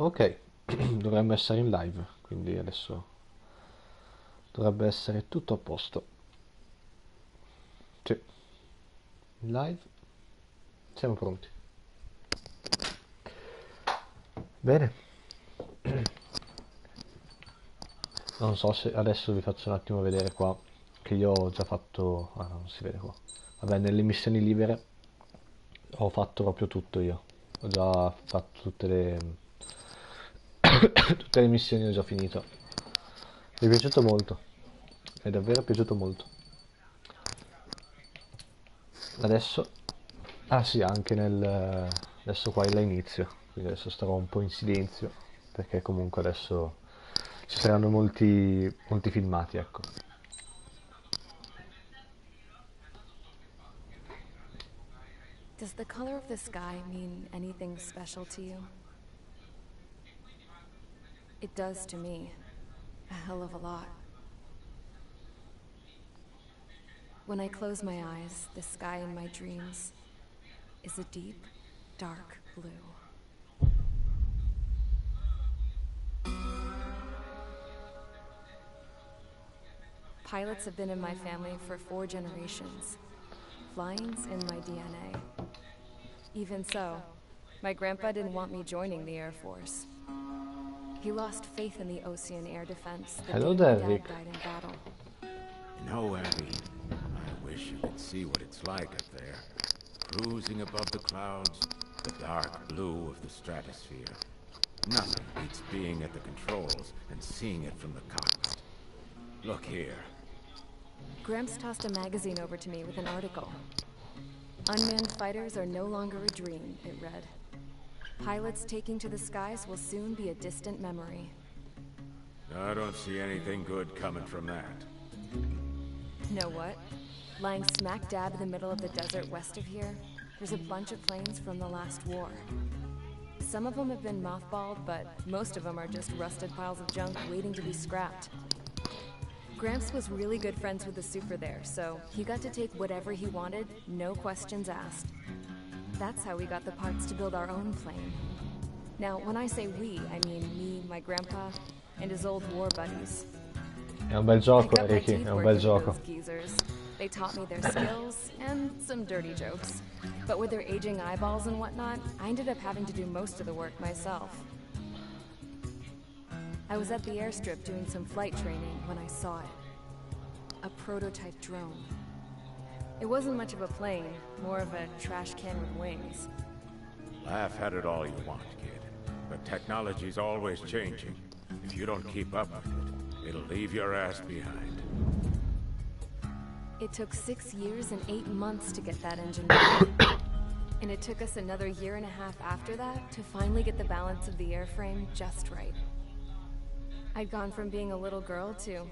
Ok, dovremmo essere in live, quindi adesso dovrebbe essere tutto a posto. Sì, in live, siamo pronti. Bene, non so se adesso vi faccio un attimo vedere qua che io ho già fatto. Ah, no, non si vede qua. Vabbè, nelle missioni libere ho fatto proprio tutto io. Ho già fatto tutte le missioni, ho già finito. Mi è piaciuto molto, mi è davvero piaciuto molto. Adesso, ah sì, anche adesso qua è l'inizio, quindi adesso starò un po' in silenzio, perché comunque adesso ci saranno molti filmati, ecco. Does the color of the sky mean anything special to you? It does to me. A hell of a lot. When I close my eyes, the sky in my dreams is a deep, dark blue. Pilots have been in my family for 4 generations. Flying's in my DNA. Even so, my grandpa didn't want me joining the Air Force. He lost faith in the Ocean Air Defense the Hello day my there, dad Rick. died in battle. You know, Abby, I wish you could see what it's like up there. Cruising above the clouds, the dark blue of the stratosphere. Nothing beats being at the controls and seeing it from the cockpit. Look here. Gramps tossed a magazine over to me with an article. Unmanned fighters are no longer a dream, it read. Pilots taking to the skies will soon be a distant memory. I don't see anything good coming from that. Know what? Lying smack dab in the middle of the desert west of here, there's a bunch of planes from the last war. Some of them have been mothballed, but most of them are just rusted piles of junk waiting to be scrapped. Gramps was really good friends with the super there, so he got to take whatever he wanted, no questions asked. That's how we got the parts to build our own plane. Now, when I say we, I mean me, my grandpa, and his old war buddies. È un bel I gioco, cut my Ricky, teeth è un working bel with gioco. those geezers. They taught me their skills and some dirty jokes. But with their aging eyeballs and whatnot, I ended up having to do most of the work myself. I was at the airstrip doing some flight training when I saw it. A prototype drone. It wasn't much of a plane, more of a trash can with wings. Laugh at it all you want, kid. But technology's always changing. If you don't keep up with it, it'll leave your ass behind. It took 6 years and 8 months to get that engine running. And it took us another 1.5 years after that to finally get the balance of the airframe just right. I'd gone from being a little girl to,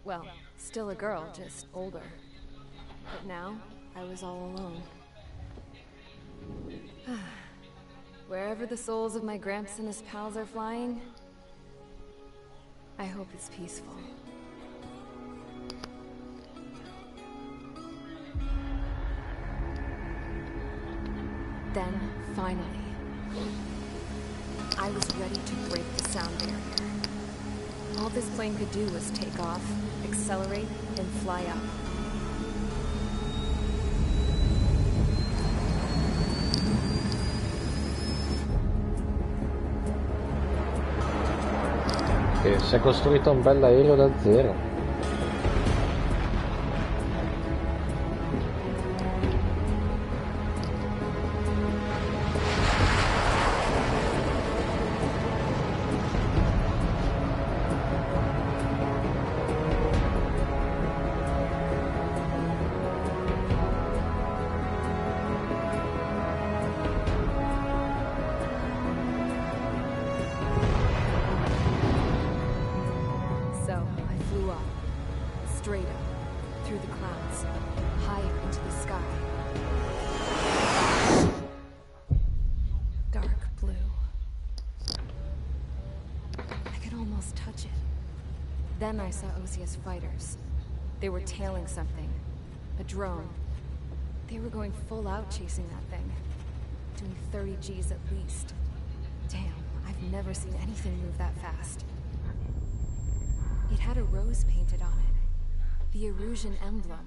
well, still a girl, just older. But now, I was all alone. Wherever the souls of my Gramps and his pals are flying, I hope it's peaceful. Then, finally, I was ready to break the sound barrier. All this plane could do was take off, accelerate, and fly up. E si è costruito un bel aereo da zero. So, I flew up, straight up, through the clouds, higher into the sky. Dark blue. I could almost touch it. Then I saw Osia's fighters. They were tailing something. A drone. They were going full out chasing that thing. Doing 30 Gs at least. Damn, I've never seen anything move that fast. It had a rose painted on it. The Erusian emblem.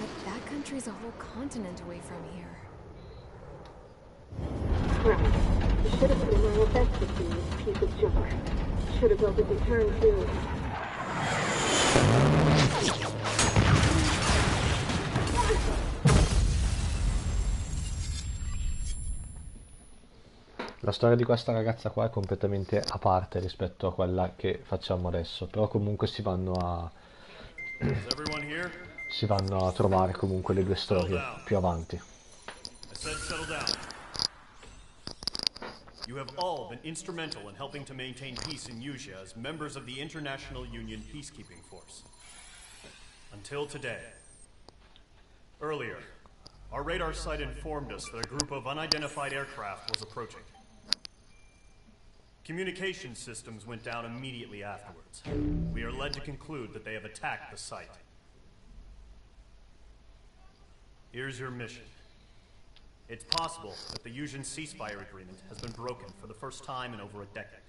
But that country's a whole continent away from here. Right. Should have been my best with this piece of junk. Should have built a deterrent too. La storia di questa ragazza qua è completamente a parte rispetto a quella che facciamo adesso, però comunque Is everyone here? si vanno a trovare comunque le due storie più avanti. I said settle down. You have all been instrumental in helping to maintain peace in Yusia as members of the International Union Peacekeeping Force. Until today. Earlier, our radar site informed us that a group of unidentified aircraft was approaching. Communication systems went down immediately afterwards. We are led to conclude that they have attacked the site. Here's your mission. It's possible that the Yusian ceasefire agreement has been broken for the first time in over a decade.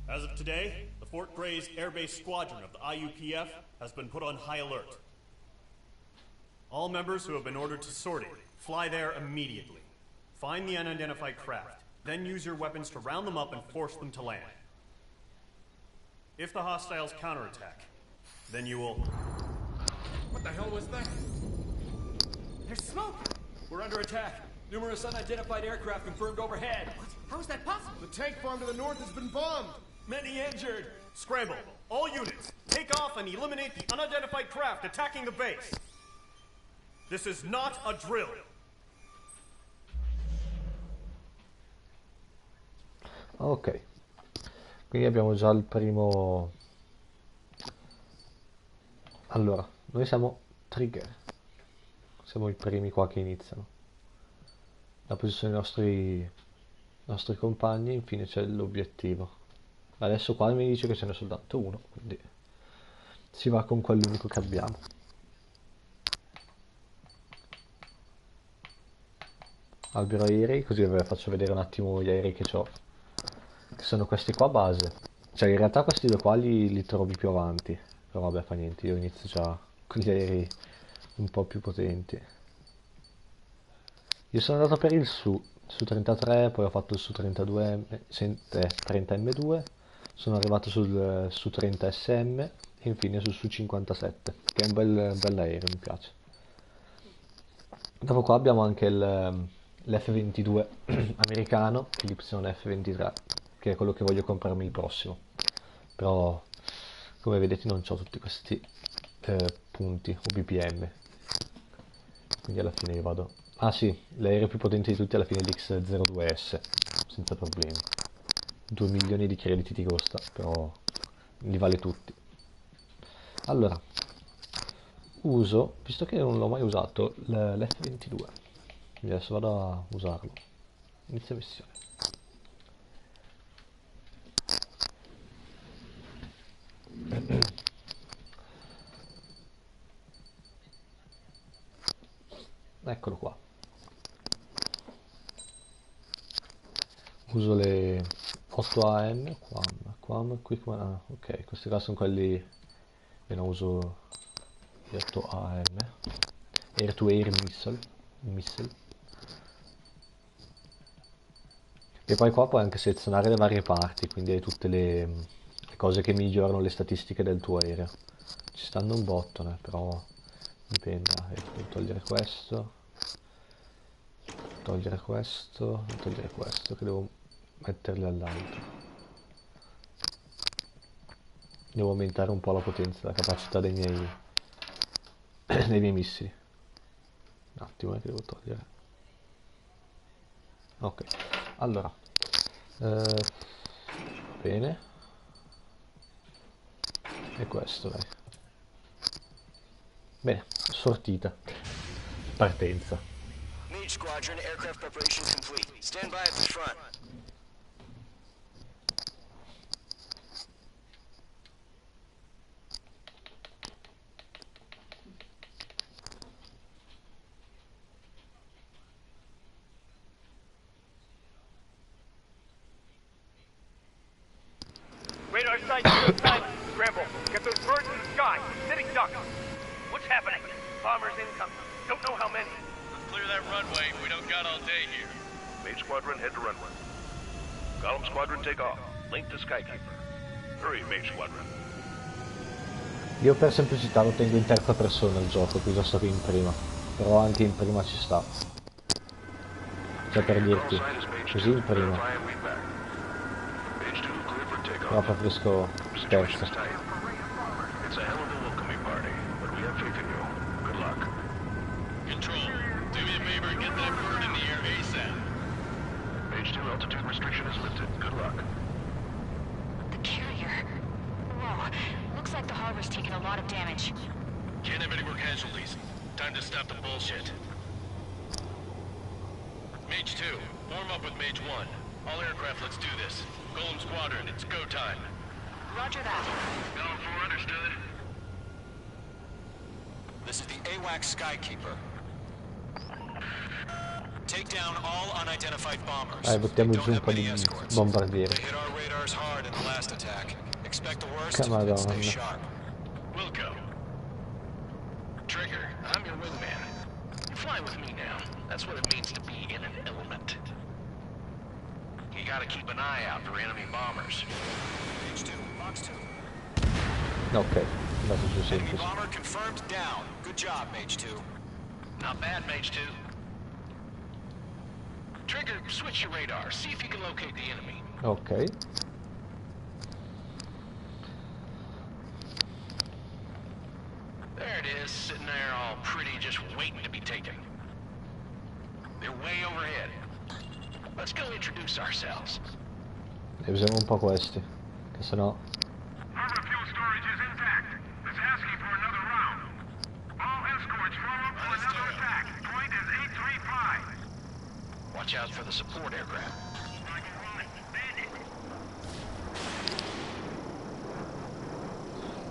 As of today, the Fort Gray's airbase squadron of the IUPF has been put on high alert. All members who have been ordered to sortie, fly there immediately. Find the unidentified craft, then use your weapons to round them up and force them to land. If the hostiles counterattack, then you will... What the hell was that? There's smoke! We're under attack. Numerous unidentified aircraft confirmed overhead. What? How is that possible? The tank farm to the north has been bombed. Many injured. Scramble! All units, take off and eliminate the unidentified craft attacking the base! This is not a drill! Ok, quindi abbiamo già il primo. Allora, noi siamo trigger, siamo i primi qua che iniziano. La posizione dei nostri compagni, infine c'è l'obiettivo. Adesso qua mi dice che ce n'è soltanto uno, quindi si va con quell'unico che abbiamo. Albero aerei, così vi faccio vedere un attimo gli aerei che ho, che sono questi qua base. Cioè in realtà questi due qua li trovi più avanti, però vabbè fa niente, io inizio già con gli aerei un po' più potenti. Io sono andato per il Su 33, poi ho fatto il Su 32 30M2, sono arrivato sul Su 30 SM e infine sul Su 57, che è un bel aereo, mi piace. Dopo qua abbiamo anche l'F-22 americano e l'YF-23, che è quello che voglio comprarmi il prossimo. Però, come vedete, non ho tutti questi punti o BPM. Quindi alla fine io vado... Ah sì, l'aereo più potente di tutti alla fine è l'X-02S, senza problemi. 2 milioni di crediti ti costa, però li vale tutti. Allora, uso, visto che non l'ho mai usato, l'F-22. Quindi adesso vado a usarlo. Inizia missione. Eccolo qua. Uso le 8 AM, ok, questi qua sono quelli che non uso, gli 8 AM, Air to Air Missile. E poi qua puoi anche selezionare le varie parti, quindi hai tutte le cose che migliorano le statistiche del tuo aereo. Ci stanno un botto, però dipende. Devo togliere questo, togliere questo, togliere questo, che devo metterli all'alto. Devo aumentare un po' la potenza, la capacità dei miei missili. Un attimo, che devo togliere. Ok, allora, bene, e questo, dai. Bene, sortita, partenza. Meade Squadron, aircraft preparation complete. Stand by at the front. Squadron, head to runway. Column Squadron, take off. Link to Skykeeper. Hurry, Mage Squadron. Io per semplicità lo tengo in terza persona il gioco, piuttosto che in prima. Però anche in prima ci sta. Cioè per dirti, così in prima. Però preferisco terza. It's a hell of a welcoming party, but we have faith in you. Good luck. Control, do me a favor and get that bird in the air ASAP. Page 2 altitude restriction is lifted. Good luck. The carrier. Whoa. Looks like the harbor's taken a lot of damage. Can't have any more casualties. Time to stop the bullshit. Mage 2, form up with Mage 1. All aircraft, let's do this. Golem Squadron, it's go time. Roger that. Golem 4, understood. This is the AWACS Skykeeper. Take down all unidentified bombers. Buttiamo giù un po' di bombardieri. They hit our radars hard in the last attack. Expect the worst Che and stay madonna. sharp. Wilco. Trigger, I'm your wingman. You fly with me now. That's what it means to be in an element. You gotta keep an eye out for enemy bombers. Page 2, box 2. Ok, andato giù Enemy semplice. bomber confirmed down. Good job, Mage 2. Not bad, Mage 2. Trigger, switch your radar. See if you can locate the enemy. Ok. There it is, sitting there all pretty, just waiting to be taken. They're way overhead. Let's go introduce ourselves. E usiamo un po' questi, che sennò... Harbor fuel storage is intact. It's asking for another round. All escorts form up for another attack. Point is 835. Watch out for the support aircraft.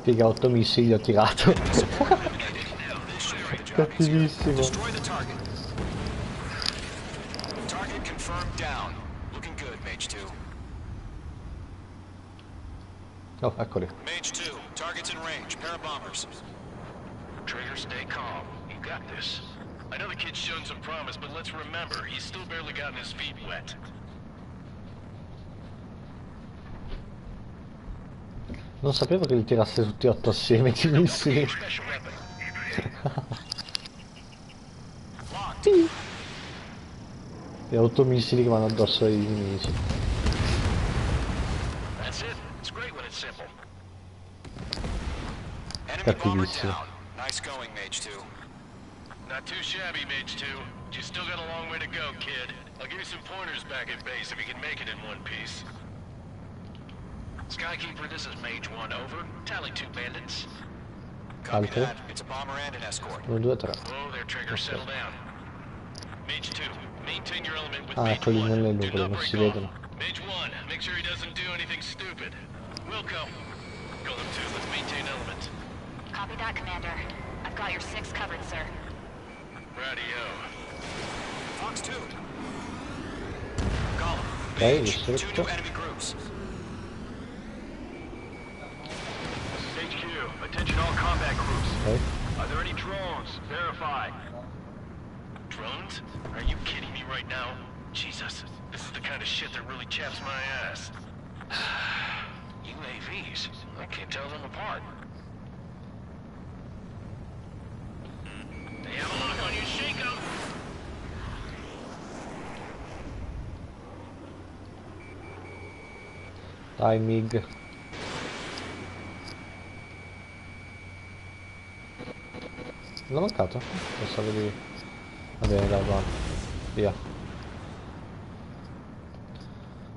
Figa, 8 missili ho tirato. Cattivissimo. Destroy the target. Target confirmed down. Looking good, Mage 2. Oh, eccoli. Mage 2, target's in range. Pair of bombers. Trigger, stay calm. You got this. I know the kid's shown some promise, but let's remember, he's still barely gotten his feet wet. Non sapevo che li tirasse tutti 8 assieme di missili. Special weapon. E 8 missili che vanno addosso ai nemici. That's it. It's great when it's simple. Enemy bomber Cattivissimo. down. Nice going, Mage 2. Not too shabby, Mage 2. But you still got a long way to go, kid. I'll give you some pointers back at base if you can make it in one piece. Skykeeper, this is Mage 1, over. Tally 2 bandits. Copy Altre? that. It's a bomber and an escort. 1, 2, 3. Whoa there, Trigger, settle down. Mage 2, maintain your element with Ah, Mage quelli 1. nelle Do nuvole, not non break si off. vedono. Mage 1, make sure he doesn't do anything stupid. Wilco. Golem 2, let's maintain element. Copy that, Commander. I've got your 6 covered, sir. Radio. Fox 2. Golem. Ok, Mage. 2 distrutto. new enemy groups. HQ, attention all combat groups. Ok. Are there any drones? Verify. Drones? Are you kidding me right now? Jesus, this is the kind of shit that really chaps my ass. UAVs. I can't tell them apart. They have a lock on you, shake 'em! Dai, MiG. L'ho mancato? Pensavo di... Va bene, dai, va. Via.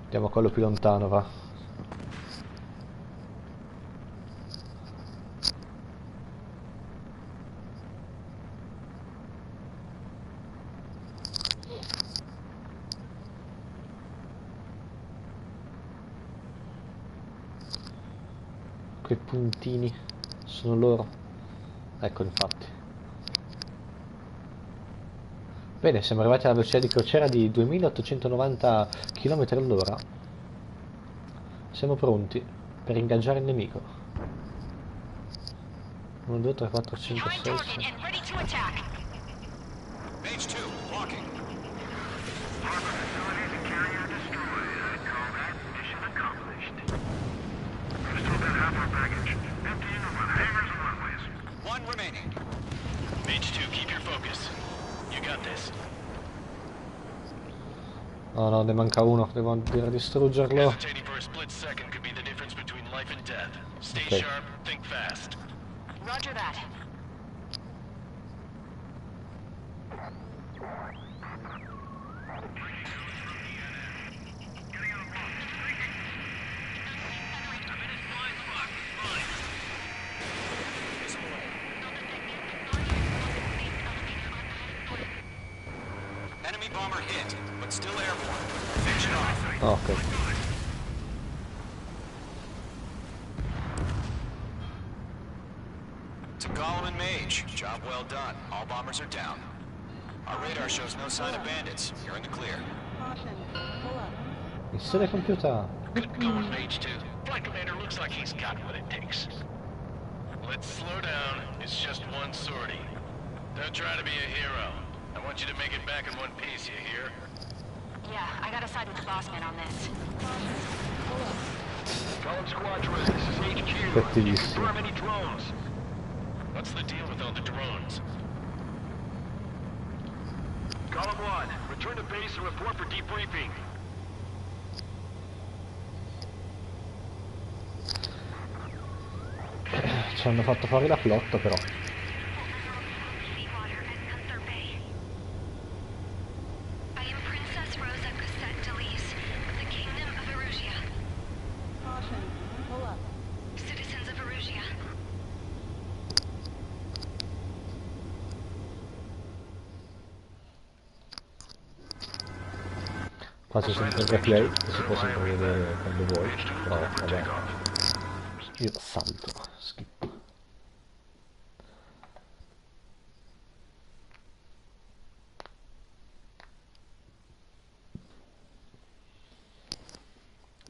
Andiamo a quello più lontano, va. Quei puntini sono loro. Ecco, infatti. Bene, siamo arrivati alla velocità di crociera di 2890 km all'ora. Siamo pronti per ingaggiare il nemico. 1, 2, 3, 4, 5, 6, 7. And ready to attack. Mage 2, walking. Harbor facilities and Mage 2, keep your focus. You got this. No, no, ne manca uno, devo andare a distruggerlo. Hesitating for a split second could be the difference between life and death. Stay Okay. sharp, think fast. Roger that. Enemy bomber hit, but still airborne. Finish it off. Ok. To Gollum and Mage, job well done. All bombers are down. Our radar shows no sign of bandits. You're in the clear. Missione compiuta. Good going, Mage 2. Flight Commander looks like he's got what it takes. Let's slow down. It's just one sortie. Don't try to be a hero. I want you to make it back in one piece, you hear? Yeah, I gotta side with the boss man on this. Column Squadron, this is HQ. Cattivissimo. Confirm any drones. What's the deal with all the drones? Column 1, return to base and report for debriefing. Ci hanno fatto fuori la flotta però. Faccio sempre il replay, che si può sempre vedere quando vuoi, però vabbè, io salto, skip.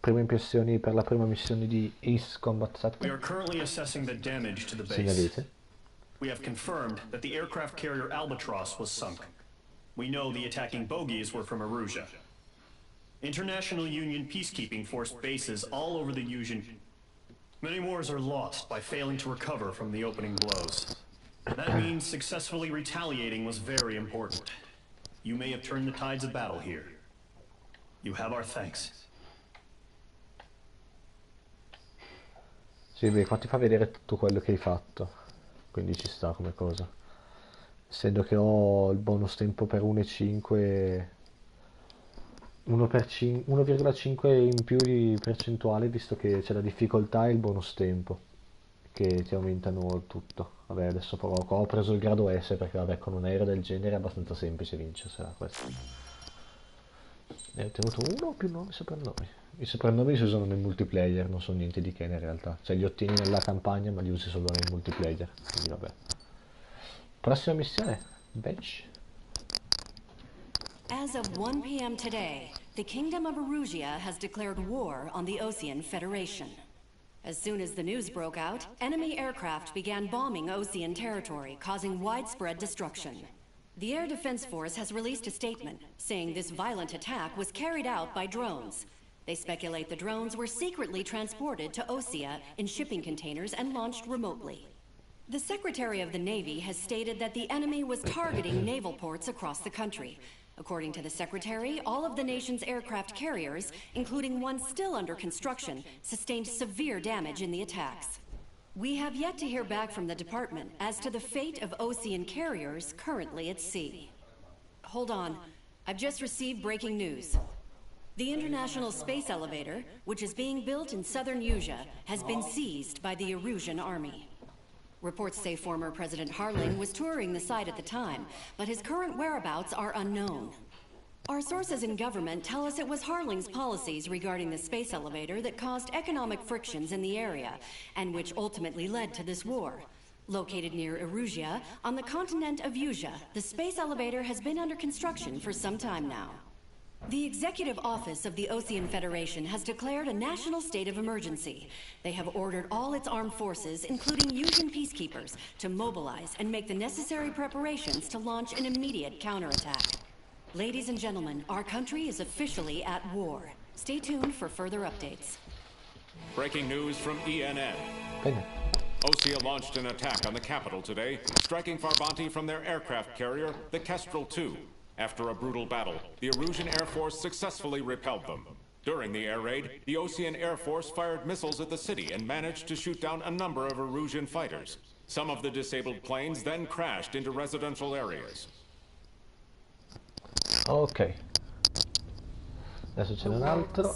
Prime impressioni per la prima missione di ACE Combat 7. We are currently assessing the damage to the base. Segnalite. We have confirmed that the aircraft carrier Albatross was sunk. We know the attacking bogies were from Erusia. International Union peacekeeping force bases all over the Union. Many wars are lost by failing to recover from the opening blows. That means successfully retaliating was very important. You may have turned the tides of battle here. You have our thanks. Sì, beh, qua ti fa vedere tutto quello che hai fatto, quindi ci sta come cosa. Essendo che ho il bonus tempo per 1,5, 1,5 in più di percentuale, visto che c'è la difficoltà e il bonus tempo, che ti aumentano il tutto. Vabbè, adesso però qua ho preso il grado S, perché vabbè, con un aereo del genere è abbastanza semplice vincersela questo. Ne ho ottenuto uno o più 9 soprannomi. I soprannomi si usano nel multiplayer, non sono niente di che in realtà. Cioè li ottieni nella campagna ma li usi solo nel multiplayer, quindi vabbè. Prossima missione, bench. As of 1 p.m. today, the Kingdom of Erusia has declared war on the Osean Federation. As soon as the news broke out, enemy aircraft began bombing Osean territory, causing widespread destruction. The Air Defense Force has released a statement saying this violent attack was carried out by drones. They speculate the drones were secretly transported to Osea in shipping containers and launched remotely. The Secretary of the Navy has stated that the enemy was targeting naval ports across the country. According to the Secretary, all of the nation's aircraft carriers, including one still under construction, sustained severe damage in the attacks. We have yet to hear back from the department as to the fate of Osean carriers currently at sea. Hold on, I've just received breaking news. The International Space Elevator, which is being built in southern Usia, has been seized by the Erusian army. Reports say former President Harling was touring the site at the time, but his current whereabouts are unknown. Our sources in government tell us it was Harling's policies regarding the space elevator that caused economic frictions in the area, and which ultimately led to this war. Located near Erusia, on the continent of Usia, the space elevator has been under construction for some time now. The Executive Office of the Osean Federation has declared a national state of emergency. They have ordered all its armed forces, including Usian peacekeepers, to mobilize and make the necessary preparations to launch an immediate counterattack. Ladies and gentlemen, our country is officially at war. Stay tuned for further updates. Breaking news from ENN. Bene. Osea launched an attack on the capital today, striking Farbanti from their aircraft carrier, the Kestrel II. After a brutal battle, the Erusian Air Force successfully repelled them. During the air raid, the Osean Air Force fired missiles at the city and managed to shoot down a number of Erusian fighters. Some of the disabled planes then crashed into residential areas. Ok. Adesso ce n'è un altro.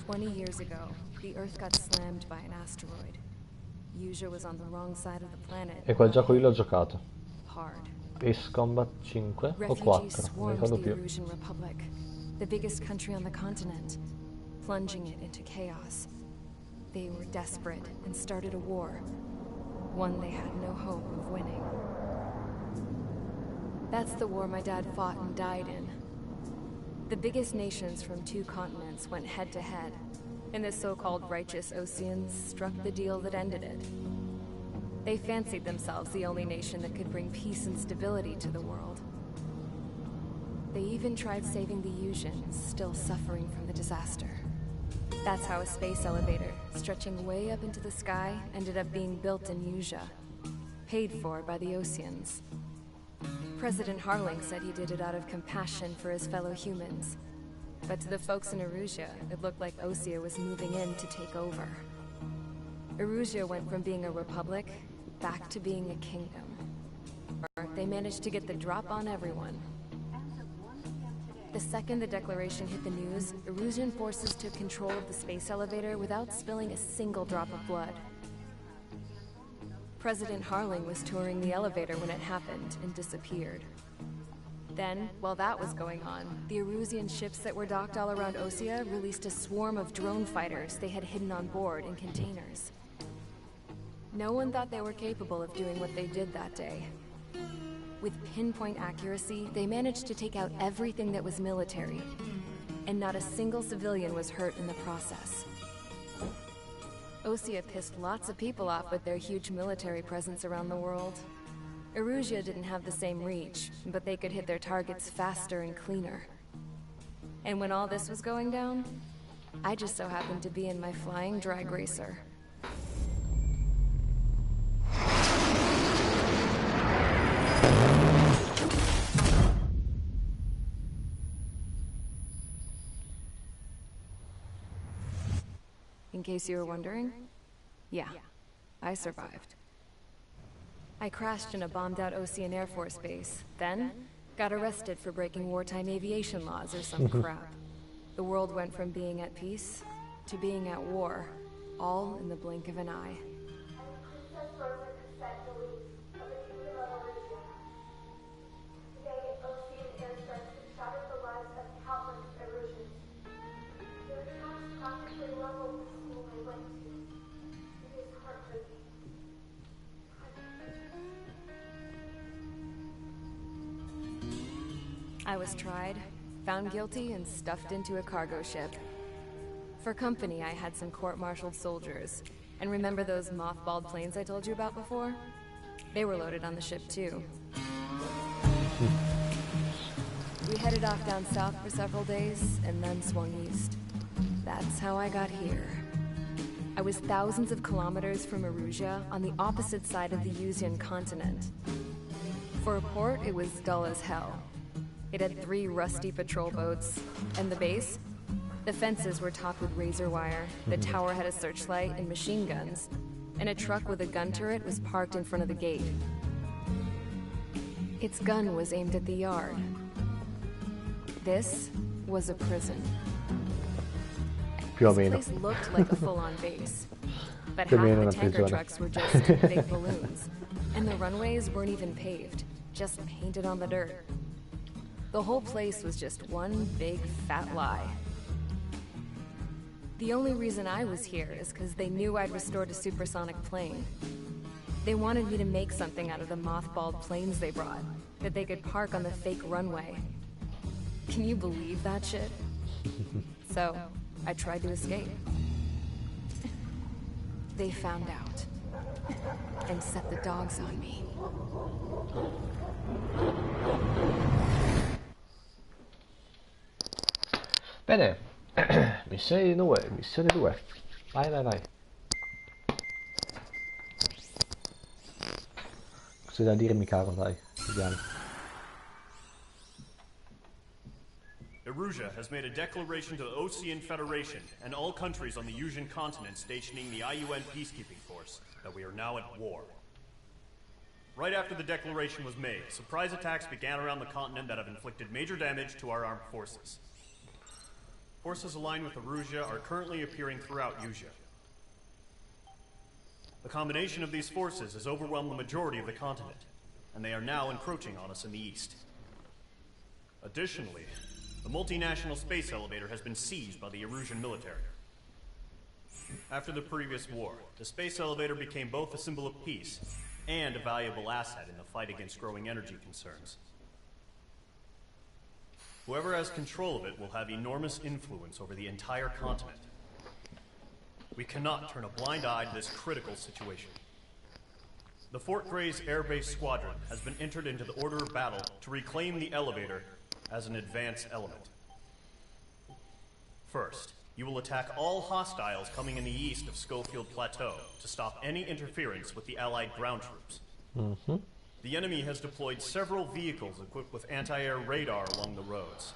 20 years ago, the Earth got slammed by an asteroid. Usha was on the wrong side of the planet. E quel gioco lì l'ho giocato. Hard. Ace Combat 5 o Refugees 4, non mi swarmed ricordo the più. Erusian Republic, the biggest country on the continent, plunging it into chaos. They were desperate and started a war, one they had no hope of winning. That's the war my dad fought and died in. The biggest nations from 2 continents went head-to-head, and the so-called righteous Oseans struck the deal that ended it. They fancied themselves the only nation that could bring peace and stability to the world. They even tried saving the Usians, still suffering from the disaster. That's how a space elevator, stretching way up into the sky, ended up being built in Usha, paid for by the Oseans. President Harling said he did it out of compassion for his fellow humans. But to the folks in Erusia, it looked like Osea was moving in to take over. Erusia went from being a republic back to being a kingdom. They managed to get the drop on everyone. The second the declaration hit the news, Erusian forces took control of the space elevator without spilling a single drop of blood. President Harling was touring the elevator when it happened and disappeared. Then, while that was going on, the Erusian ships that were docked all around Osea released a swarm of drone fighters they had hidden on board in containers. No one thought they were capable of doing what they did that day. With pinpoint accuracy, they managed to take out everything that was military, and not a single civilian was hurt in the process. Osea pissed lots of people off with their huge military presence around the world. Erusia didn't have the same reach, but they could hit their targets faster and cleaner. And when all this was going down, I just so happened to be in my flying drag racer. In case you were wondering, yeah, I survived. I crashed in a bombed-out Osean Air Force base, then got arrested for breaking wartime aviation laws or some crap. The world went from being at peace to being at war, all in the blink of an eye. I was tried, found guilty, and stuffed into a cargo ship. For company, I had some court-martialed soldiers. And remember those mothballed planes I told you about before? They were loaded on the ship, too. We headed off down south for several days, and then swung east. That's how I got here. I was thousands of kilometers from Erusia, on the opposite side of the Usian continent. For a port, it was dull as hell. It had 3 rusty patrol boats, and the base? The fences were topped with razor wire, the tower had a searchlight and machine guns, and a truck with a gun turret was parked in front of the gate. Its gun was aimed at the yard. This was a prison. This place looked like a full-on base, but half the tanker trucks were just big balloons, and the runways weren't even paved, just painted on the dirt. The whole place was just one big fat lie. The only reason I was here is because they knew I'd restored a supersonic plane. They wanted me to make something out of the mothballed planes they brought, that they could park on the fake runway. Can you believe that shit? So, I tried to escape. They found out, and set the dogs on me. Bene, missione 2, missione 2. Vai, vai, vai. cose da dirmi, caro, dai, vediamo. Erusia has made a declaration to the Ocean Federation and all countries on the Usian continent stationing the IUN peacekeeping force that we are now at war. Right after the declaration was made, surprise attacks began around the continent that have inflicted major damage to our armed forces. Forces aligned with Erusia are currently appearing throughout Usia. The combination of these forces has overwhelmed the majority of the continent, and they are now encroaching on us in the east. Additionally, the multinational space elevator has been seized by the Erusian military. After the previous war, the space elevator became both a symbol of peace and a valuable asset in the fight against growing energy concerns. Whoever has control of it will have enormous influence over the entire continent. We cannot turn a blind eye to this critical situation. The Fort Gray's Air Base Squadron has been entered into the order of battle to reclaim the elevator as an advanced element. First, you will attack all hostiles coming in the east of Schofield Plateau to stop any interference with the Allied ground troops. The enemy has deployed several vehicles equipped with anti-air radar along the roads.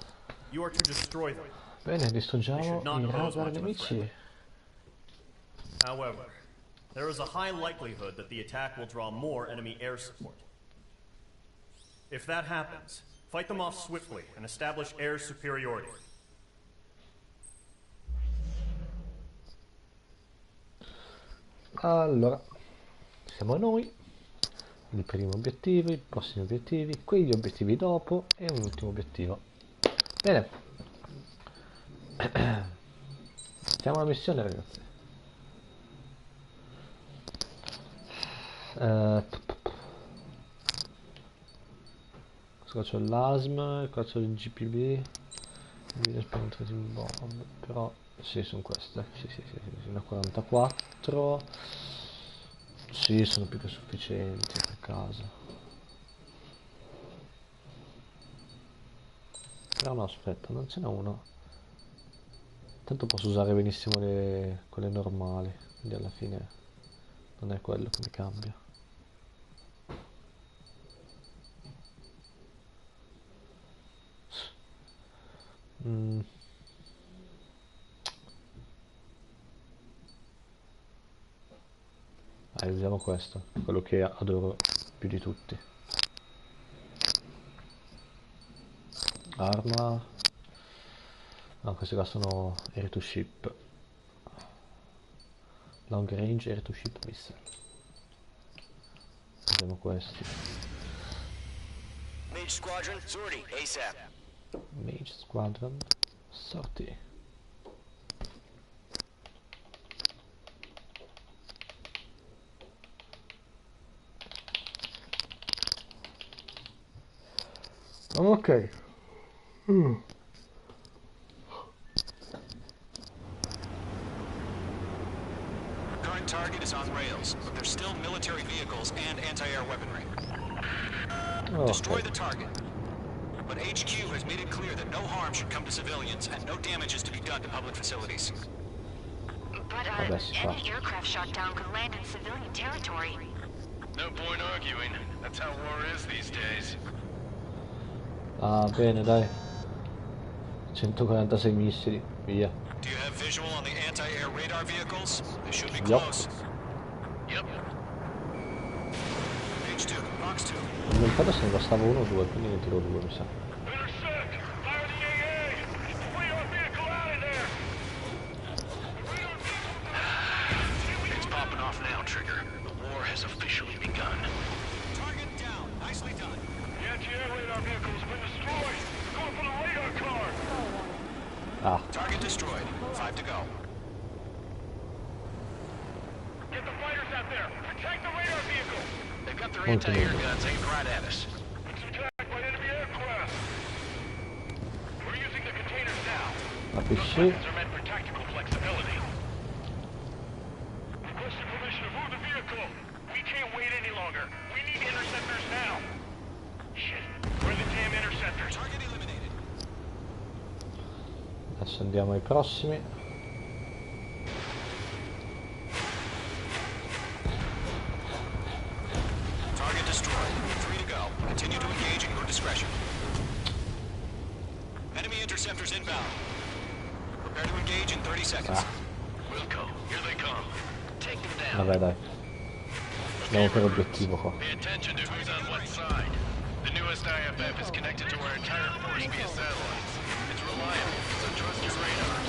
You are to destroy them. Bene, distruggiamo i radar nemici. However, there is a high likelihood that the attack will draw more enemy air support. If that happens, fight them off swiftly and establish air superiority. Allora, siamo noi, il primo obiettivo, i prossimi obiettivi, quegli obiettivi dopo e un ultimo obiettivo. Bene, iniziamo la missione, ragazzi. Qua c'ho l'ASM, qua c'ho il GPB, però sì, sono queste, sì, una 44, sì, sono più che sufficienti per casa. Però no, aspetta, non ce n'è uno. Tanto posso usare benissimo quelle normali, quindi alla fine non è quello che mi cambia. Usiamo questo, quello che adoro più di tutti. Arma. No, questi qua sono air to ship. Long range air to ship missile. Usiamo questi. Mage Squadron, sortie, ASAP. Mage Squadron, sortie. Ok. Current target is on rails, but there's still military vehicles and anti-air weaponry. Destroy the target. But HQ has made it clear that no harm should come to civilians and no damage is to be done to public facilities. But any aircraft shot down could land in civilian territory. No point arguing. That's how war is these days. Ah, bene, dai. 146 missili, via. Do you have visual on the anti-air radar vehicles? They should be close. Yep. Page 2, box 2. Non mi ricordo se ne bastava uno o due, quindi ne tiro due, mi sa. It's popping off now, Trigger. The war has officially begun. Target down. Nicely done. The anti-air radar vehicle has been destroyed. Going for the radar car. Ah. Target destroyed. 5 to go. Get the fighters out there. Protect the radar vehicle. They've got their anti-air guns aimed right at us. It's attacked by enemy aircraft. We're using the containers now. Capisci? Those weapons are meant for tactical flexibility. Requesting permission to move the vehicle. We can't wait any longer. We need interceptors now. Shit. Where are the damn interceptors? Target eliminated. Adesso andiamo ai prossimi. Target destroyed. discretion. Enemy interceptors inbound. Prepare to engage in 30 seconds. Wilco, here they come. Take them down. Vabbè dai. Andiamo per obiettivo qua. Pay attention to who's on what side. The newest IFF is connected to our entire force via satellites. It's reliable, so trust your radar.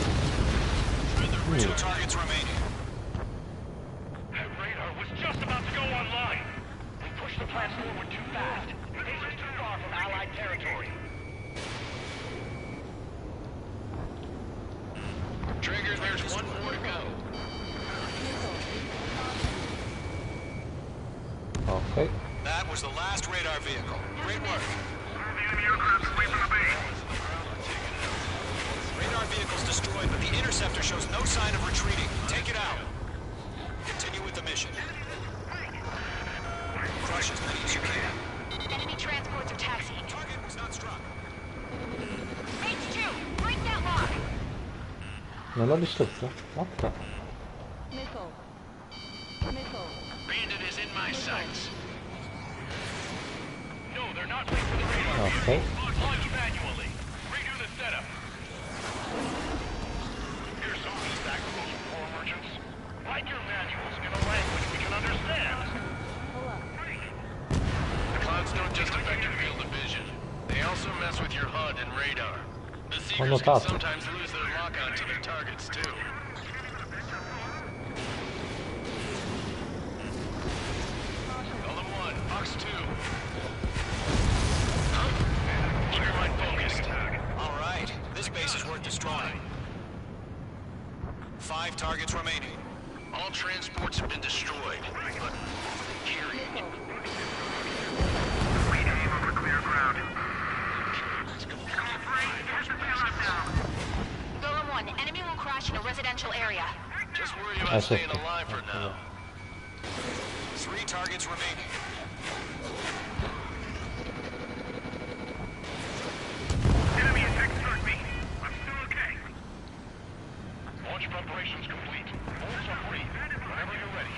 Two targets remaining. That radar was just about to go online. We pushed the plans forward too fast. ACE was too far from Allied territory. Trigger, there's one more to go. Ok. That was the last radar vehicle. Great work. The enemy aircraft is away from the base. Radar vehicle's destroyed, but the interceptor shows no sign of retreating. Take it out. Continue with the mission. Crush as many as you can. Enemy transports are taxiing. Target was not struck. H2, break that lock. Non l'ho distrutto? What the? Bandit is in my sights. No, they're not waiting for the radar. Ok. Launch manually. Redo the setup. Here's some feedback from those war merchants. Write your manuals in a language we can understand. The clouds don't just affect your field of vision. They also mess with your HUD and radar. The seekers can sometimes lose their lock-on to their targets, too. Golem 1, Fox 2. Keep your mind focused. All right. This base is worth destroying. 5 targets remaining. All transports have been destroyed, but carrying. Rename over clear ground. Golem 1, enemy will crash in a residential area. Just worry about staying alive for now. 3 targets remaining. Enemy attack struck me. I'm still okay. Launch preparations complete. All submarine. Whenever you're ready.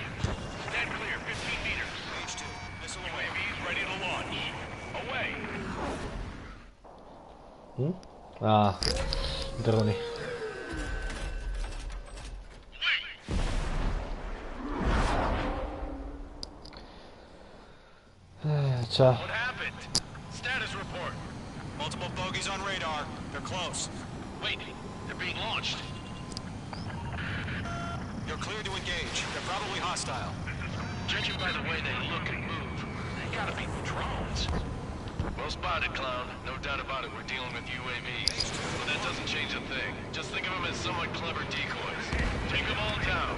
Stand clear, 15 meters. H2, missile away. UAVs ready to launch. Away. Ah, droni. Ciao. What happened? Status report. Multiple bogeys on radar. They're close. Wait, they're being launched. You're clear to engage. They're probably hostile. Judging by the way they look and move, they gotta be drones. Well spotted, clown. No doubt about it, we're dealing with UAVs. But that doesn't change a thing. Just think of them as somewhat clever decoys. Take them all down.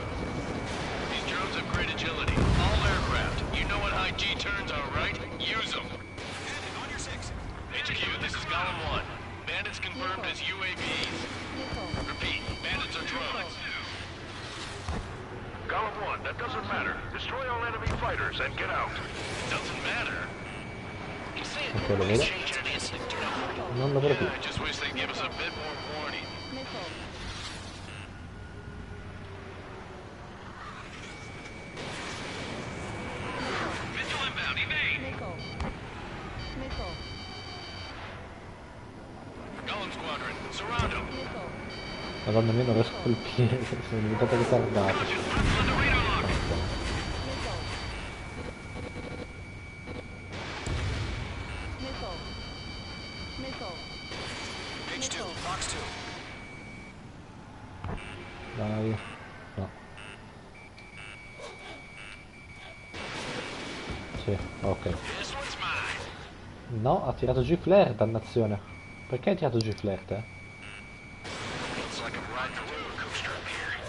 These drones have great agility. All aircraft. You know what high G turns are, right? Use them. On your 6. HQ, this is Golem 1. Bandits confirmed as UAVs. Repeat, bandits are drones. Golem 1, that doesn't matter. Destroy all enemy fighters and get out. Doesn't matter. You say it Ok, lo always vedo. change an instant, you know? Non lo vedo più. I just wish they'd give us a bit more warning. Missile inbound, evade! Golem Squadron, surround them. Madonna mia, non riesco a colpire, sono diventato ritardato. H2, Fox 2. Dai. No. Sì, ok. This one's mine. No, ha tirato giù i flare, dannazione. Perché hai tirato giù i flare te? Looks like I'm riding a roller coaster up here.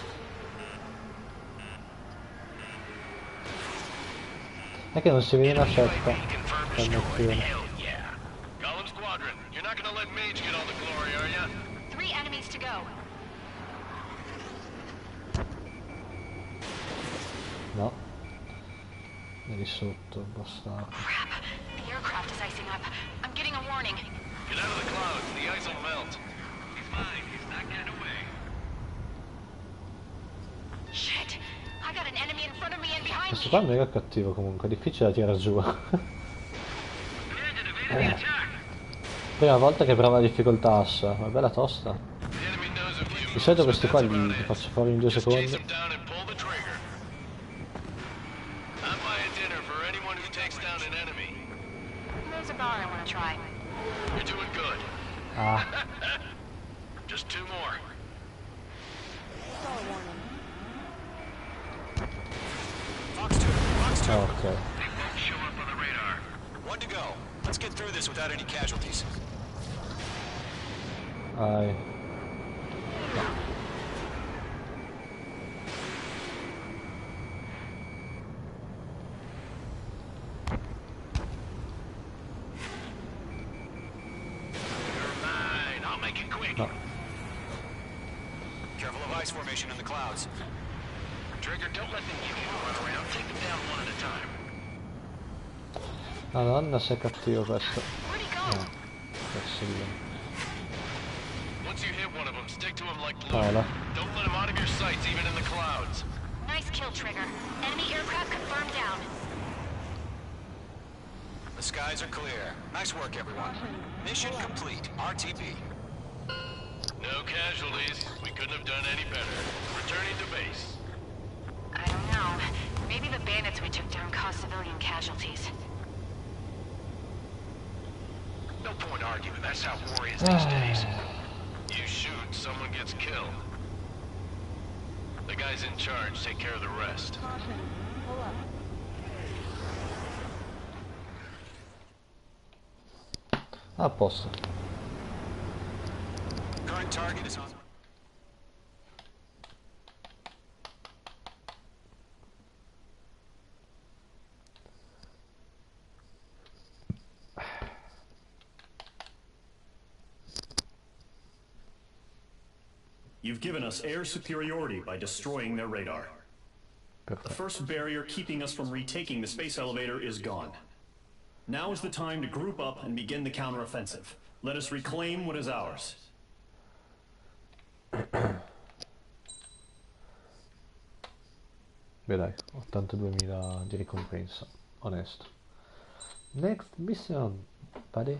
È che non si vede una scelta. Confirmed destroyed. Hell yeah. Golem Squadron, you're not gonna let Mage get all the glory, are ya? 3 enemies to go. No. È lì sotto, bastardo. Crap. The aircraft is icing up. I'm getting a warning. Get out of the clouds, the ice will melt. He's fine, he's not getting away. Shit. I got an enemy in front of me and behind Questo me. qua è mega cattivo comunque, è difficile da tirare giù. Bandit evaded the attack. Prima volta che prova la difficoltà asso, è bella tosta. Di solito questi qua li faccio fuori in 2 secondi. Ah. Just 2 more. Fox 2, Fox 2. Ok. Show up on the radar. 1 to go. Let's get through this without any casualties. Vai. No. Careful of ice formation in the clouds. Trigger, don't let the Union run around. Take them down one at a time. Madonna, sei cattivo questo. No. Possibile. Once you hit one of them, stick to him like glue. Alla. Don't let him out of your sights, even in the clouds. Nice kill, Trigger. Enemy aircraft confirmed down. The skies are clear. Nice work, everyone. Mission complete. RTB. No casualties. We couldn't have done any better. Returning to base. I don't know. Maybe the bandits we took down caused civilian casualties. No point arguing. That's how war is these days. You shoot, someone gets killed. The guys in charge take care of the rest. A posto. Current target is on. You've given us air superiority by destroying their radar. The first barrier keeping us from retaking the space elevator is gone. Now is the time to group up and begin the counteroffensive. Let us reclaim what is ours. Beh dai, 82.000 di ricompensa, onesto. Next mission, buddy.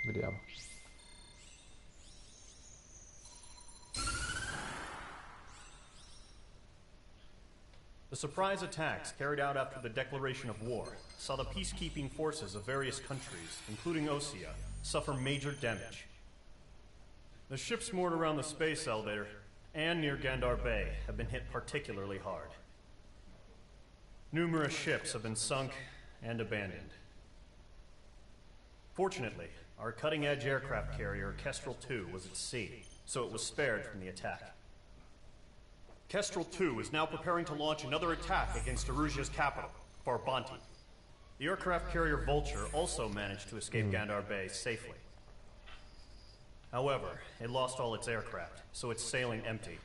Vediamo. The surprise attacks carried out after the declaration of war saw the peacekeeping forces of various countries, including Osea, suffer major damage. The ships moored around the space elevator and near Gandar Bay have been hit particularly hard. Numerous ships have been sunk and abandoned. Fortunately, our cutting-edge aircraft carrier, Kestrel 2, was at sea, so it was spared from the attack. Kestrel 2 is now preparing to launch another attack against Erusia's capital, Farbanti. The aircraft carrier Vulture also managed to escape Gandar Bay safely. However, it lost all its aircraft, so it's sailing empty.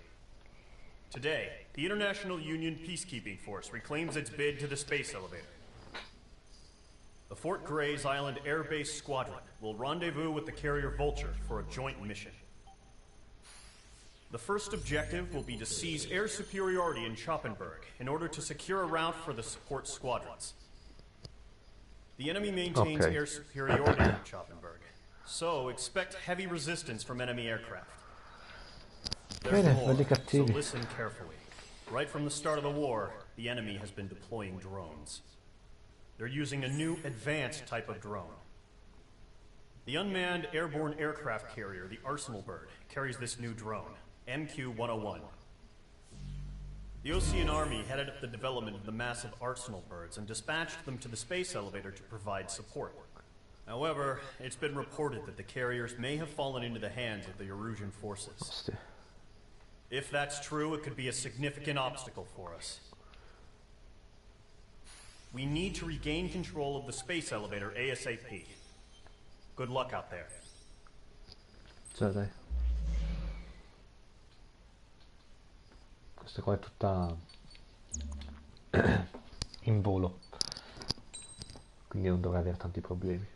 Today, the International Union Peacekeeping Force reclaims its bid to the space elevator. The Fort Gray's Island Air Base Squadron will rendezvous with the carrier Vulture for a joint mission. The first objective will be to seize air superiority in Schoppenberg in order to secure a route for the support squadrons. The enemy maintains air superiority in Schoppenberg, so expect heavy resistance from enemy aircraft. Therefore, so listen carefully. Right from the start of the war, the enemy has been deploying drones. They're using a new advanced type of drone. The unmanned airborne aircraft carrier, the Arsenal Bird, carries this new drone, MQ-101. The Ocean Army headed up the development of the massive Arsenal Birds and dispatched them to the space elevator to provide support. However, it's been reported that the carriers may have fallen into the hands of the Erusian forces. If that's true, it could be a significant obstacle for us. We need to regain control of the space elevator ASAP. Good luck out there. Cioè dai. Questa qua è tutta in volo, quindi non dovrei avere tanti problemi.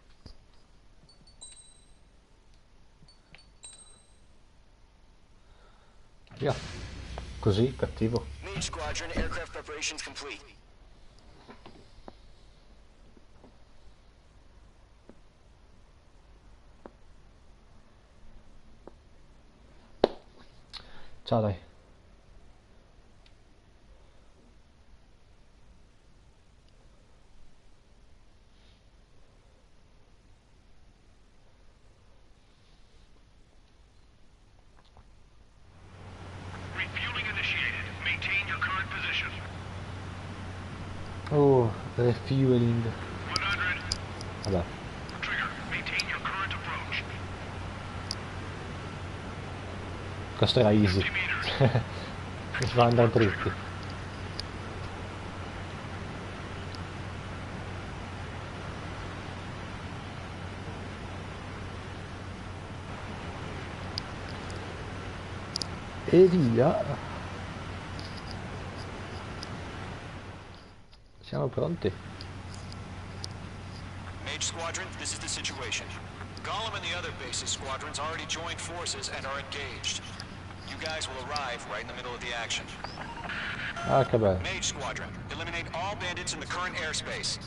Via. Così, cattivo. Mage Squadron, aircraft preparations complete. Ciao dai. Refueling initiated. Maintain your current position. Oh, refueling. 100. Vabbè. Trigger, maintain your current approach. Questo era easy. Si va andare dritti. E via. Siamo pronti. Mage Squadron, this is the situation. Gollum and the other bases squadrons already joined forces and are engaged. You guys will arrive right in the middle of the action. Ah, che bello. Mage Squadron, eliminate all bandits in the current airspace.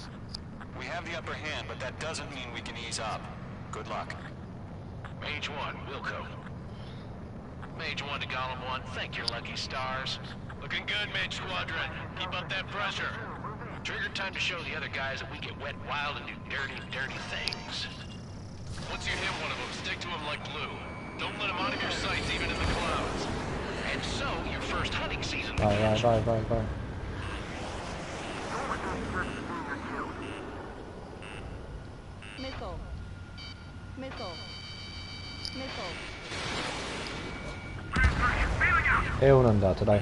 We have the upper hand, but that doesn't mean we can ease up. Good luck. Mage 1, Wilco. Mage 1 to Gollum 1, thank your lucky stars. Looking good, Mage Squadron. Keep up that pressure. Trigger time to show the other guys that we get wet wild and do dirty, dirty things. Once you hit one of them, stick to him like glue. Don't let him out of your sights, even in the clouds. And so, your first hunting season begins. Vai. Missile. Missile. Missile. E uno è andato, dai.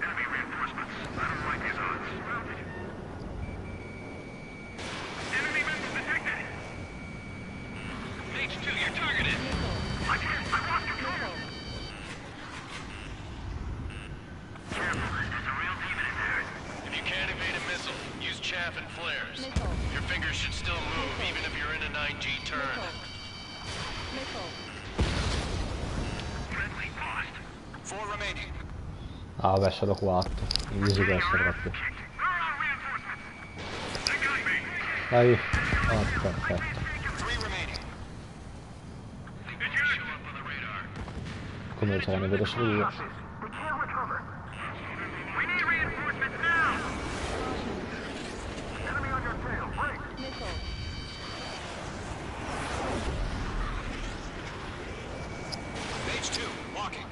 Enemy reinforcements. I don't like these odds. Enemy members detected. Mage 2, you're targeted. I lost control. Careful, there's a real demon in there. If you can't evade a missile, use chaff and flares. Missile. Your fingers should still move, even if you're in a 9G turn. Missile. Friendly lost. 4 remaining. Ah, vabbè, solo 4. Easy questo proprio. Where are reinforcements? They got me. Dai. Oh, perfetto. 3 remaining. Did you show up on the radar? Come ce ne vedo solo due. They can't recover. We need reinforcements now. Enemy on your tail. Break. Missile. Mage 2, walking.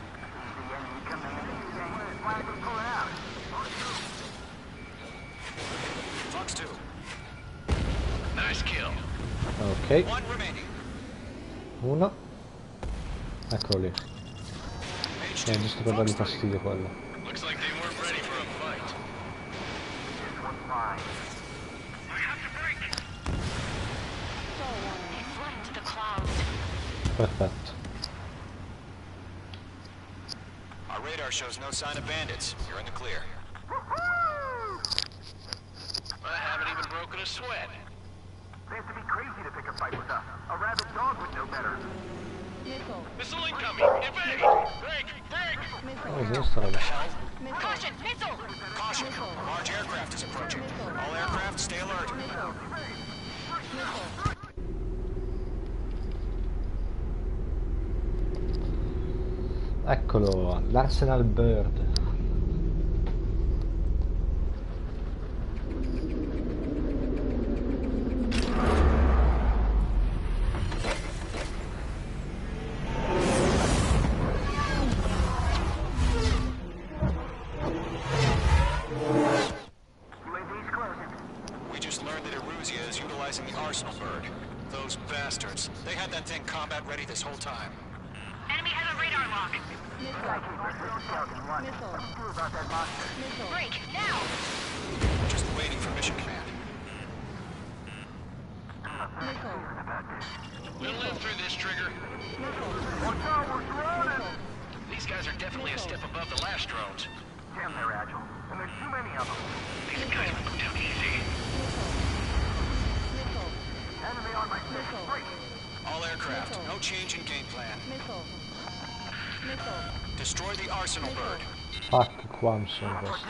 Fox 2. Nice kill. Ok. 1 remaining. Uno. Eccolo lì. Mage 2, Giusto per dargli fastidio quello. Looks like they weren't ready for a fight. I have to break. They fled into the clouds. Perfetto. Our radar shows no sign of bandits. You're in the clear. I haven't even broken a sweat. They have to be crazy to pick a fight with us. A rabid dog would know better. Missile. Missile incoming! Evade! Break! Break! Oh, giusto, raga. Missile. Caution, missile! Caution! A large aircraft is approaching. All aircraft, stay alert. Eccolo, l'Arsenal Bird. We just learned that Eruzia is utilizing the Arsenal Bird. Those bastards. They had that thing combat ready this whole time. Enemy has a radar lock. Missile. Break, now! Just waiting for mission command. Missile. We'll live through this, Trigger. These guys are definitely a step above the last drones. Damn, they're agile. And there's too many of them. These guys will go down easy. Missile. Enemy on my six. Break. All aircraft, no change in game plan. Missile. Destroy the arsenal bird. Fuck, qua mi sono questo.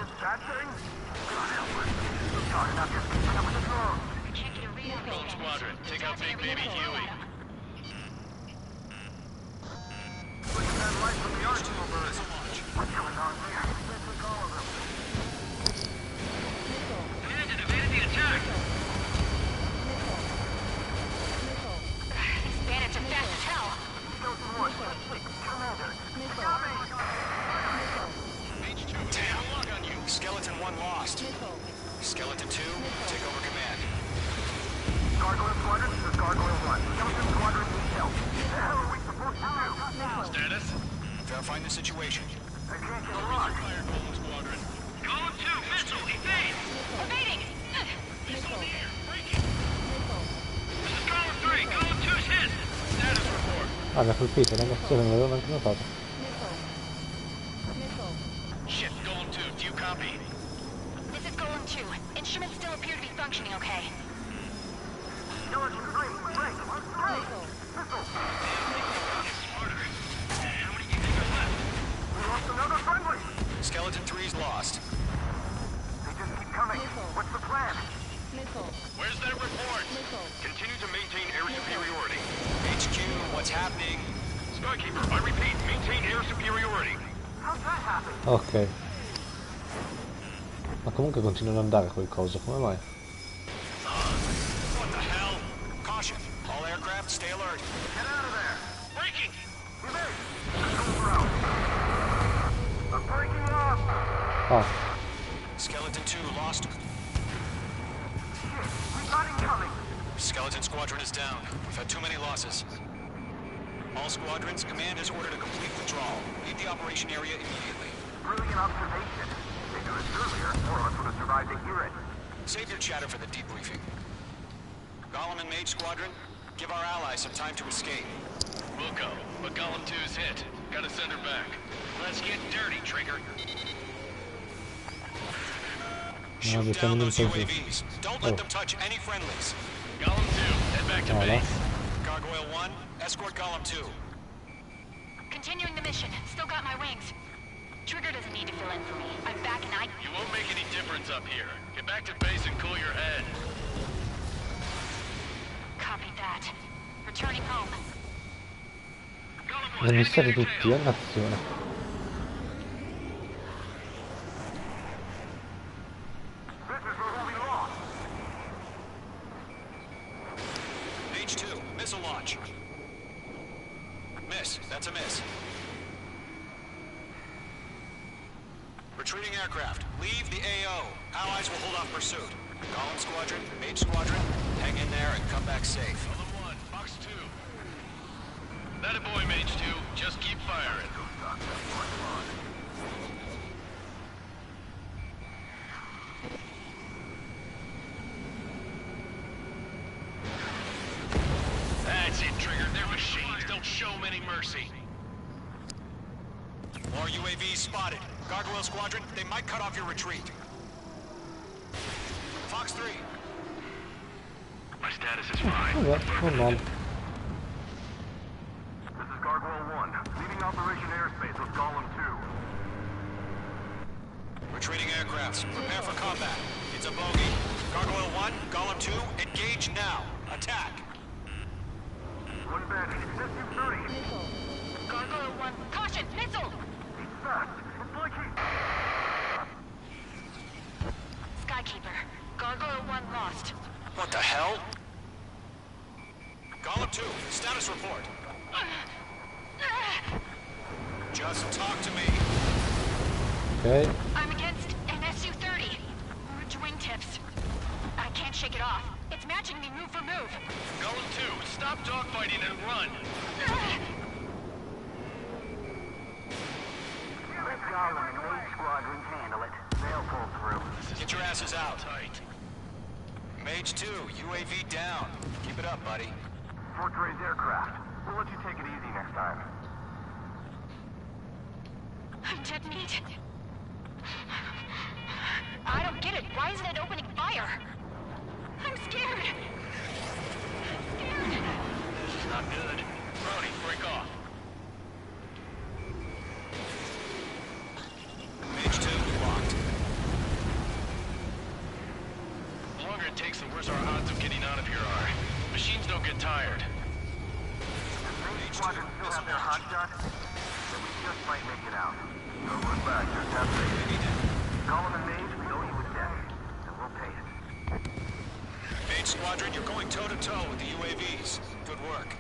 Rogue Squadron, take out Big Baby Huey. Command evaded the attack. These bandits are fast as hell. Damn. Skeleton 1 lost. Skeleton 2, take over command. Gargoyle Squadron, this is Gargoyle 1. Skeleton Squadron needs help. What the hell are we supposed to do? Status? Verifying the situation. I can't get a lock. Fire, Golden Squadron. Column 2, missile, evade! Evading! Missile in the air, breaking. This is column 3, column 2's hit! Status report. Ah, mi ha colpito, ragazzi, non l'avevo neanche notato. Shit, Golem 2, do you copy? This is Golem 2. Instruments still appear to be functioning okay. Skeleton 3, break! Missile! Smarter. How many do you think are left? We lost another friendly! Skeleton 3's lost. They just keep coming. What's the plan? Where's that report? Continue to maintain air superiority. HQ, what's happening? Skykeeper, I repeat, maintain air superiority. How's that happen? Ok. Ma comunque continuano ad andare quel coso, come mai? What the hell? Caution. All aircraft, stay alert. Get out of there! Breaking! Evade! Systems are out. I'm breaking off! Ah, Skeleton 2 lost. Shit, we got incoming! Skeleton Squadron is down. We've had too many losses. All squadrons, command has ordered a complete withdrawal. Leave the operation area immediately. Brilliant observation. If they knew this earlier, more of us would have survived to hear it. Save your chatter for the debriefing. Golem and Mage Squadron, give our allies some time to escape. We'll go, but Golem 2's hit. Gotta send her back. Let's get dirty, Trigger. Shoot down those UAVs. Don't let them touch any friendlies. Golem 2, head back to base. Gargoyle 1, escort Golem 2. Continuing the mission. Still got my wings. Trigger doesn't need to fill in for me. I'm back and I... You won't make any difference up here. Get back to base and cool your head. Copy that. Returning home. devono essere tutti a nazione. H2, missile launch. Miss, that's a miss. Retreating aircraft, leave the AO. Allies will hold off pursuit. Golem Squadron, Mage Squadron, hang in there and come back safe. Golem 1, Fox 2. That a boy, Mage 2. Just keep firing. That's it, Trigger. They're machines. Don't show them any mercy. More UAVs spotted. Gargoyle Squadron, they might cut off your retreat. Fox 3. My status is fine. Hold on. This is Gargoyle 1. Leaving Operation Airspace with Golem 2. Retreating aircrafts, prepare for combat. It's a bogey. Gargoyle 1, Golem 2, engage now. Attack. One bandit. SU-30. Gargoyle 1, caution, missile! He's fast. It's like he... Skykeeper, Gargoyle 1 lost. What the hell? Golem 2, status report. Just talk to me. Okay. I'm against an SU-30. Orange wingtips. I can't shake it off. It's matching me move for move. Golem 2, stop dogfighting and run. Let Golem and Mage Squadrons handle it. They'll pull through. Get your asses out. Tight. Mage 2, UAV down. Keep it up, buddy. Fort Gray's aircraft. We'll let you take it easy next time. I'm dead meat. I don't get it. Why isn't it opening fire? I'm scared. This is not good. Brody, break off. don't get tired. Squadron still have their hot shot? Then we just might make it out. Don't look back, you're captain. Call him a mage, we owe you a debt. And we'll pay it. Mage Squadron, you're going toe-to-toe with the UAVs. Good work.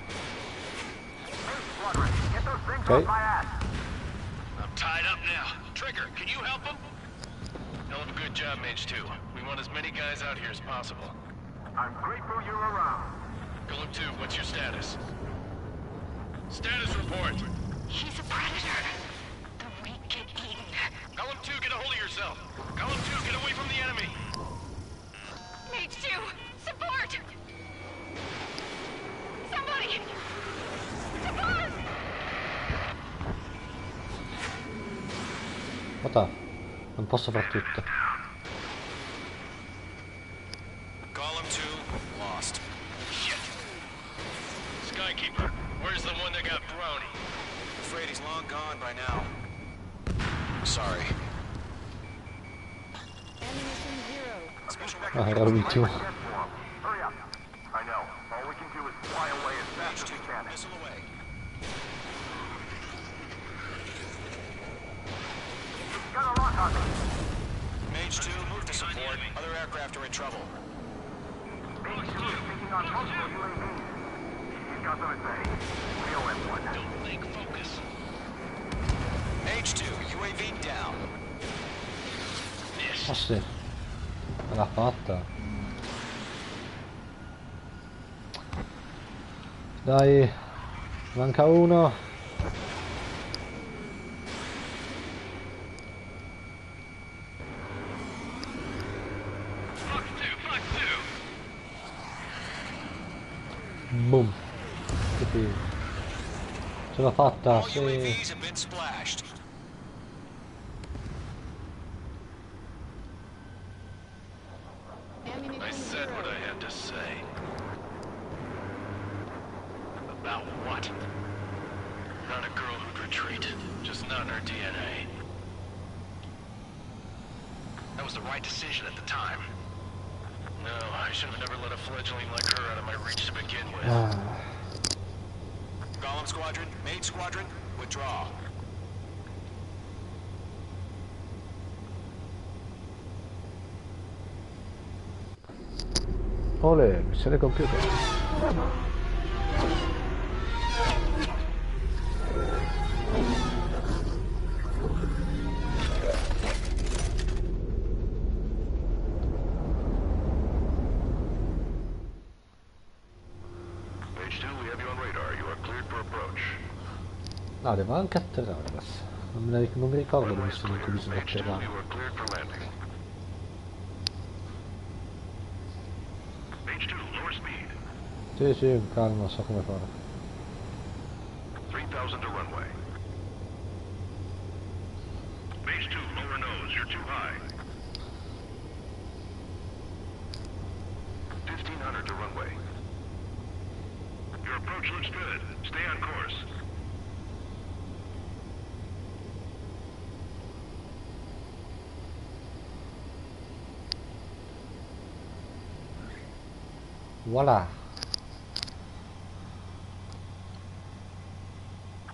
Mage Squadron, get those things off my ass! I'm tied up now. Trigger, can you help him? Hell of a good job, Mage 2. We want as many guys out here as possible. I'm grateful you're around. Golem 2, what's your status? Status report. He's a predator. The weak get eaten. Golem 2, get a hold of yourself. Golem 2, get away from the enemy. Mage 2, support! Somebody! Support! Guarda, non posso far tutto. Golem 2, lost. Shit. Skykeeper, where's the one that got brownie? Afraid he's long gone by now. Sorry. Ah, era l'ultimo. Hurry up. I know. All we can do is fly away as fast as we can. Missile away. Got a lock on me. Mage 2, move to support. Other aircraft are in trouble. Mage 2 is speaking on multiple UAVs. He's got them at bay. We owe him one. Don't think, focus. Mage 2, UAV down. Ah sì, l'ha fatta. Dai, manca uno. Boom. Ce l'ho fatta, All sì. UAVs have been splashed. I said what I had to say. About what? Not a girl who'd retreat. Just not in her DNA. That was the right decision at the time. No, I should have never let a fledgling like her out of my reach to begin with. Golem Squadron, Mage Squadron, withdraw. Ole, missione compiuta. Mage 2, we have you on radar. You are cleared for approach. No, devo anche atterrare adesso. Non mi ricordo le Runway is missioni in cui clear. bisogna Mage 2, atterrare. you are cleared for landing. Mage 2, lower speed. Sì, sì, calma, so come fare. 3,000 to runway. Mage 2, lower nose. You're too high. 1,500 to runway. Your approach looks good. Stay on course. Voilà.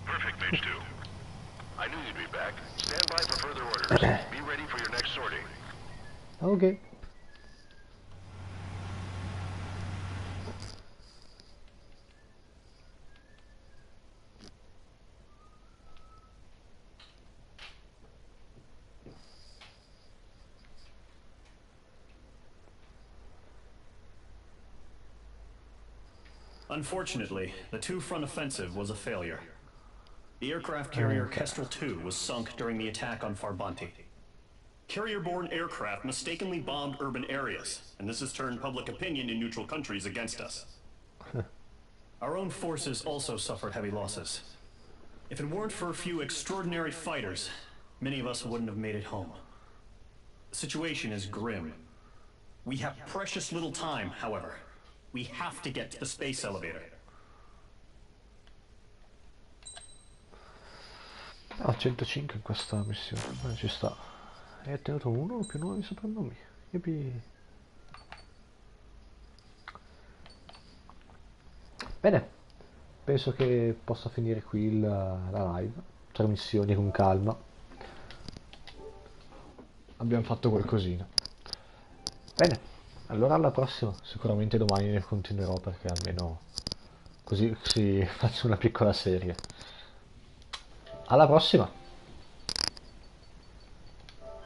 Perfect, Mage 2. I knew you'd be back. Stand by for further orders. Be ready for your next sortie. Ok. Unfortunately, the two-front offensive was a failure. The aircraft carrier Kestrel II was sunk during the attack on Farbanti. Carrier-borne aircraft mistakenly bombed urban areas, and this has turned public opinion in neutral countries against us. Our own forces also suffered heavy losses. If it weren't for a few extraordinary fighters, many of us wouldn't have made it home. The situation is grim. We have precious little time, however. We have to get to the space elevator. Ho 105 in questa missione, ci sta. E ho ottenuto uno o più nuovi soprannomi. Yippee. Bene, penso che possa finire qui la live. 3 missioni con calma. Abbiamo fatto qualcosina. Bene, allora alla prossima. Sicuramente domani ne continuerò perché almeno così faccio una piccola serie. Alla prossima!